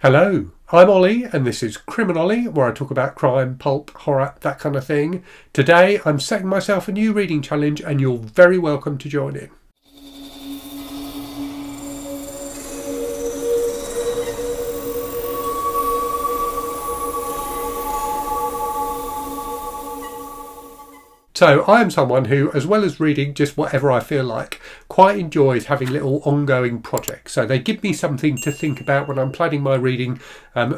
Hello, I'm Ollie and this is Criminology, where I talk about crime, pulp, horror, that kind of thing. Today I'm setting myself a new reading challenge and you're very welcome to join in. So I am someone who, as well as reading just whatever I feel like, quite enjoys having little ongoing projects. So they give me something to think about when I'm planning my reading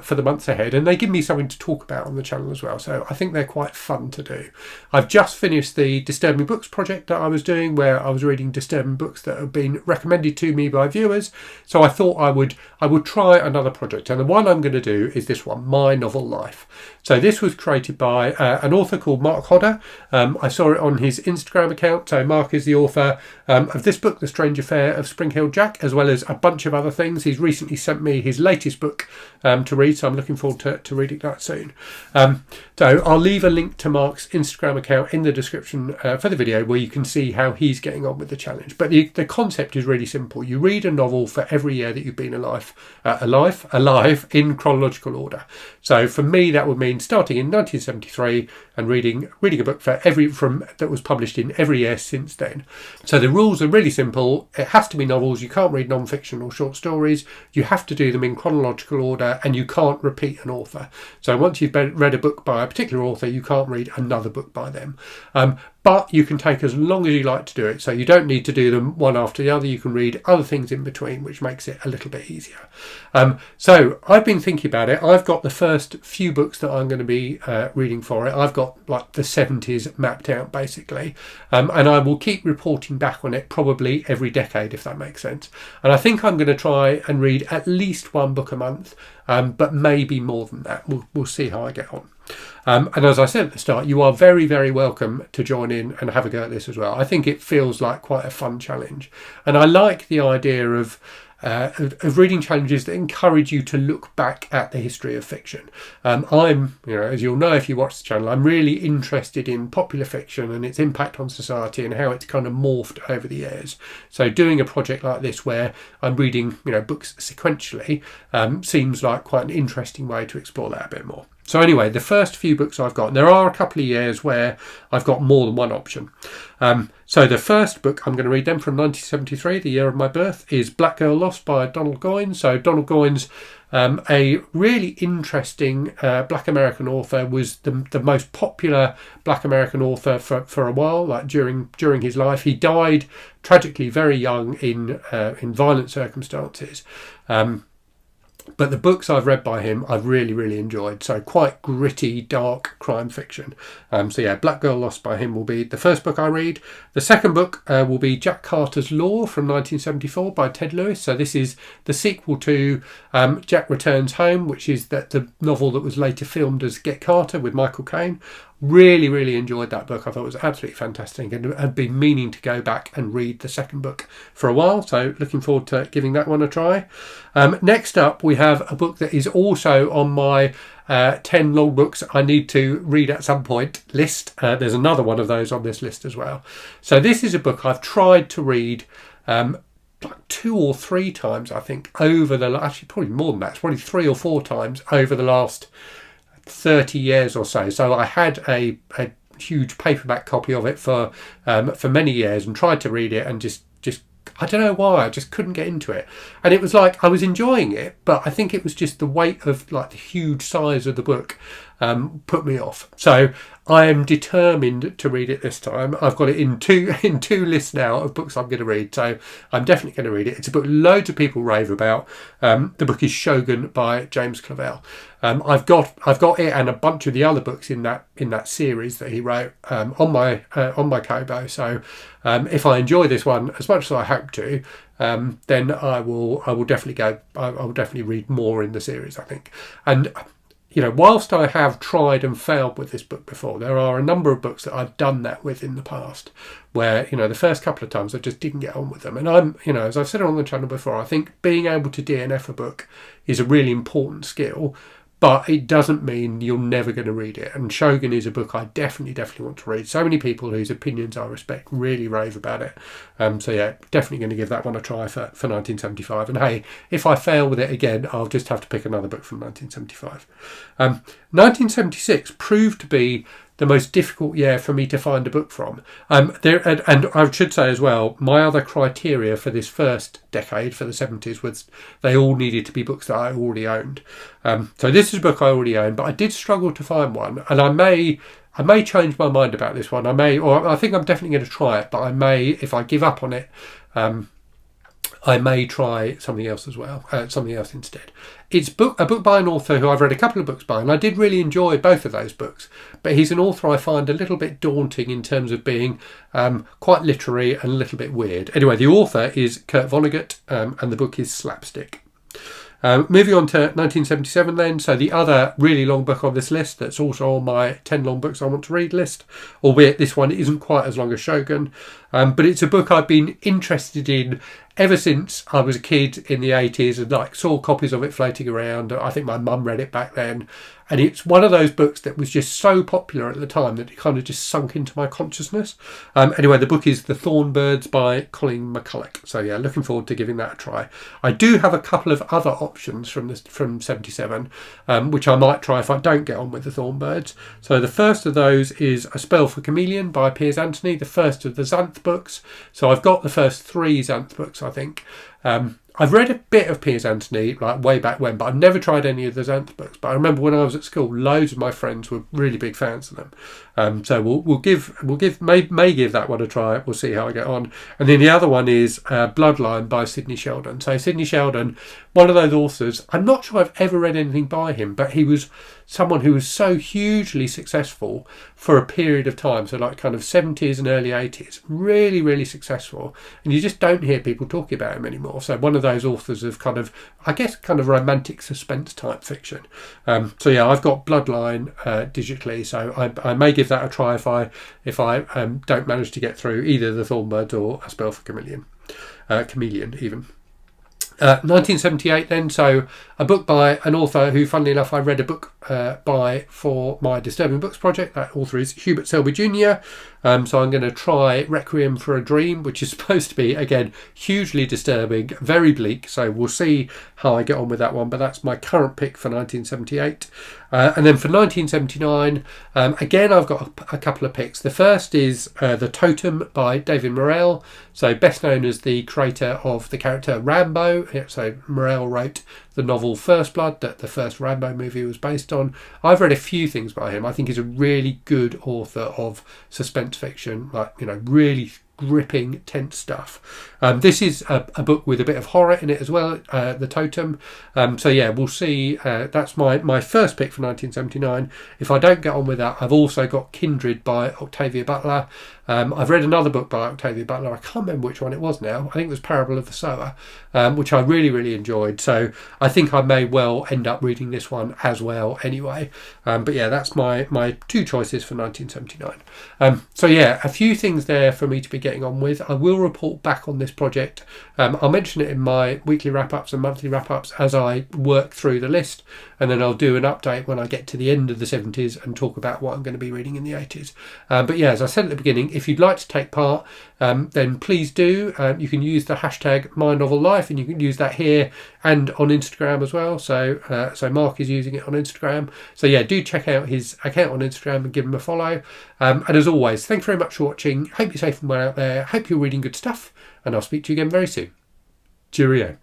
for the months ahead, and they give me something to talk about on the channel as well. So I think they're quite fun to do. I've just finished the Disturbing Books project that I was doing, where I was reading disturbing books that have been recommended to me by viewers. So I thought I would try another project, and the one I'm going to do is this one, My Novel Life. So this was created by an author called Mark Hodder. I saw it on his Instagram account. So Mark is the author of this book, The Strange Affair of Spring Hill Jack, as well as a bunch of other things. He's recently sent me his latest book to read, so I'm looking forward to reading that soon. So I'll leave a link to Mark's Instagram account in the description for the video, where you can see how he's getting on with the challenge. But the concept is really simple. You read a novel for every year that you've been alive in chronological order. So for me, that would mean starting in 1973 and reading a book for that was published in every year since then. So the rules are really simple. It has to be novels. You can't read non-fiction or short stories. You have to do them in chronological order, and you can't repeat an author. So once you've read a book by a particular author, you can't read another book by them. But you can take as long as you like to do it. So you don't need to do them one after the other. You can read other things in between, which makes it a little bit easier. So I've been thinking about it. I've got the first few books that I'm going to be reading for it. I've got like the 70s mapped out basically. And I will keep reporting back on it probably every decade, if that makes sense. And I think I'm going to try and read at least one book a month, but maybe more than that. We'll see how I get on. And as I said at the start, you are very, very welcome to join in and have a go at this as well. I think it feels like quite a fun challenge. And I like the idea of reading challenges that encourage you to look back at the history of fiction. I'm, as you'll know if you watch the channel, I'm really interested in popular fiction and its impact on society and how it's kind of morphed over the years. So doing a project like this where I'm reading, books sequentially seems like quite an interesting way to explore that a bit more. So anyway, the first few books I've got, there are a couple of years where I've got more than one option. So the first book, I'm going to read them from 1973, the year of my birth, is Black Girl Lost by Donald Goines. So Donald Goines, a really interesting Black American author, was the most popular Black American author for a while, like during his life. He died tragically very young in violent circumstances. But the books I've read by him, I've really, really enjoyed. So quite gritty, dark crime fiction. So yeah, Black Girl Lost by him will be the first book I read. The second book will be Jack Carter's Law from 1974 by Ted Lewis. So this is the sequel to Jack Returns Home, which is the novel that was later filmed as Get Carter with Michael Caine. Really, really enjoyed that book. I thought it was absolutely fantastic and had been meaning to go back and read the second book for a while. So looking forward to giving that one a try. Next up, we have a book that is also on my 10 long books I need to read at some point list. There's another one of those on this list as well. So this is a book I've tried to read like 2 or 3 times, I think, actually probably more than that. It's probably 3 or 4 times over the last 30 years or so. So I had a huge paperback copy of it for many years and tried to read it and just I don't know why, I just couldn't get into it. And it was like I was enjoying it, but I think it was just the weight of like the huge size of the book put me off. So I am determined to read it this time. I've got it in two lists now of books I'm going to read, so I'm definitely going to read it. It's a book loads of people rave about. The book is Shogun by James Clavell. I've got it and a bunch of the other books in that series that he wrote on my Kobo. So if I enjoy this one as much as I hope to, then I will definitely I will definitely read more in the series, I think. And whilst I have tried and failed with this book before, there are a number of books that I've done that with in the past where, the first couple of times I just didn't get on with them. And I'm, as I've said on the channel before, I think being able to DNF a book is a really important skill. but it doesn't mean you're never going to read it. And Shogun is a book I definitely want to read. So many people whose opinions I respect really rave about it. So yeah, definitely going to give that one a try for 1975. And hey, if I fail with it again, I'll just have to pick another book from 1975. 1976 proved to be the most difficult year for me to find a book from. And I should say as well, my other criteria for this first decade, for the 70s, was they all needed to be books that I already owned. So this is a book I already own, but I did struggle to find one, and I may change my mind about this one. I think I'm definitely going to try it, but I may, if I give up on it, I may try something else as well, something else instead. It's a book by an author who I've read a couple of books by, and I did really enjoy both of those books. But he's an author I find a little bit daunting in terms of being quite literary and a little bit weird. Anyway, the author is Kurt Vonnegut, and the book is Slapstick. Moving on to 1977 then, so the other really long book on this list that's also on my 10 long books I want to read list, albeit this one isn't quite as long as Shogun, but it's a book I've been interested in ever since I was a kid in the 80s and saw copies of it floating around. I think my mum read it back then, and it's one of those books that was just so popular at the time that it kind of just sunk into my consciousness. Anyway, the book is The Thorn by Colleen McCollough. So yeah, looking forward to giving that a try. I do have a couple of other options from 77, which I might try if I don't get on with The Thorn. So the first of those is A Spell for Chameleon by Piers, the first of the Xanth books. So I've got the first 3 Xanth books, I think. I've read a bit of Piers way back when, but I've never tried any of the Xanth books. But I remember when I was at school, loads of my friends were really big fans of them. So may give that one a try. We'll see how I get on. And then the other one is Bloodline by Sidney Sheldon. So Sidney Sheldon, one of those authors. I'm not sure I've ever read anything by him, but he was someone who was so hugely successful for a period of time. So kind of 70s and early 80s, really, really successful. And you just don't hear people talking about him anymore. So one of those authors of kind of romantic suspense type fiction. So yeah, I've got Bloodline digitally, so I may give that a try if I don't manage to get through either The Thornbirds or A Spell for Chameleon even. 1978 then, so a book by an author who, funnily enough, I read a book by for my Disturbing Books project. That author is Hubert Selby Jr. So I'm going to try Requiem for a Dream, which is supposed to be, again, hugely disturbing, very bleak. So we'll see how I get on with that one. But that's my current pick for 1978. And then for 1979, again, I've got a couple of picks. The first is The Totem by David Morrell. So best known as the creator of the character Rambo. So Morrell wrote the novel First Blood that the first Rambo movie was based on. I've read a few things by him. I think he's a really good author of suspense fiction, really gripping, tense stuff. This is a book with a bit of horror in it as well, The Totem. So yeah, we'll see. That's my first pick for 1979. If I don't get on with that, I've also got Kindred by Octavia Butler. I've read another book by Octavia Butler. I can't remember which one it was now. I think it was Parable of the Sower, which I really, really enjoyed. So I think I may well end up reading this one as well anyway. But yeah, that's my 2 choices for 1979. So yeah, a few things there for me to be getting on with. I will report back on this project. I'll mention it in my weekly wrap-ups and monthly wrap-ups as I work through the list, and then I'll do an update when I get to the end of the 70s and talk about what I'm going to be reading in the 80s. But yeah, as I said at the beginning, if you'd like to take part, then please do. You can use the hashtag MyNovelLife, and you can use that here and on Instagram as well. So Mark is using it on Instagram. So yeah, do check out his account on Instagram and give him a follow. And as always, thanks very much for watching. Hope you're safe and well out there. Hope you're reading good stuff, and I'll speak to you again very soon. Cheerio.